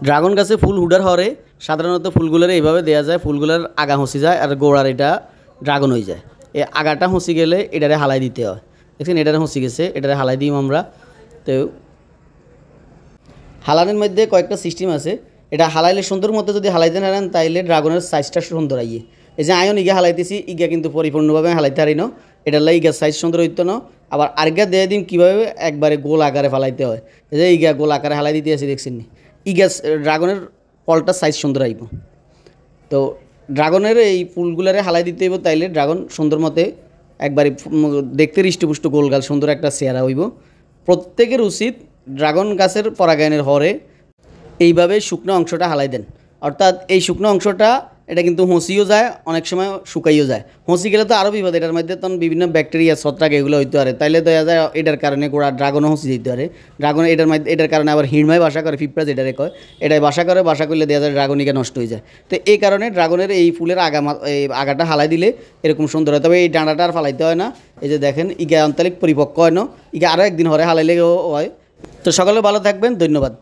Dragon গাছে ফুল হুডার হরে সাধারণত ফুলগুলোর এইভাবে দেওয়া যায়, ফুলগুলোর আগা হসি যায় আর গোড়ার এটা ড্রাগন হয়ে যায়। এই আগাটা হসি গেলে এটারে হালাই দিতে হয়। দেখছেন এটারে হসি গেছে, এটারে হালাই দিই আমরা। তো হালানের মধ্যে কয়েকটা সিস্টেম আছে। এটা হালাইলে সুন্দর মতো যদি হালাইতে না নেন তাইলে ড্রাগনের সাইজটা সুন্দর আইয়ে। এই যে আয়ন ইগা হালাইতেছি, ইগা কিন্তু পরিপূর্ণভাবে হালাইতে পারি না, এটা লাই ইগা সাইজ সুন্দর হইতো না। আবার আরেকটা দিয়ে দিন কীভাবে একবারে গোল আকারে ফালাইতে হয়। এই যে ইগা গোল আকারে হালাই দিতে আসি দেখছেন নি, ইগা ড্রাগনের ফলটার সাইজ সুন্দর আইব। তো ড্রাগনের এই ফুলগুলারে হালাই দিতে হইব, তাইলে ড্রাগন সুন্দর মতে একবারে দেখতে হৃষ্টপুষ্ট গোলগাল সুন্দর একটা চেহারা হইব। প্রত্যেকের উচিত ড্রাগন গাছের পরাগায়নের হরে এইভাবে শুকনো অংশটা হালাই দেন। অর্থাৎ এই শুকনো অংশটা এটা কিন্তু হসিও যায়, অনেক সময় শুকাইও যায়। হসি গেলে তো আরও বিপদ, এটার মধ্যে তখন বিভিন্ন ব্যাকটেরিয়া ছত্রাক এগুলো হইতে পারে, তাইলে দেখা যায় এটার কারণে গোড়া ড্রাগনও হসি দিতে পারে। ড্রাগন এটার মধ্যে এটার কারণে আবার হিড়মায় বাসা করে, পিঁপড়া যেটারে কয়, এটাই বাসা করে, বাসা করলে দেখা যায় ড্রাগনিকা নষ্ট হয়ে যায়। তো এই কারণে ড্রাগনের এই ফুলের এই আগাটা হালাই দিলে এরকম সুন্দর হয়। তবে এই ডাঁড়াটা আর ফালাইতে হয় না। এই যে দেখেন ইগা আন্তরিক পরিপক্ক হয় না, ইগা আরও একদিন হরে হালাইলেও হয়। তো সকলে ভালো থাকবেন, ধন্যবাদ।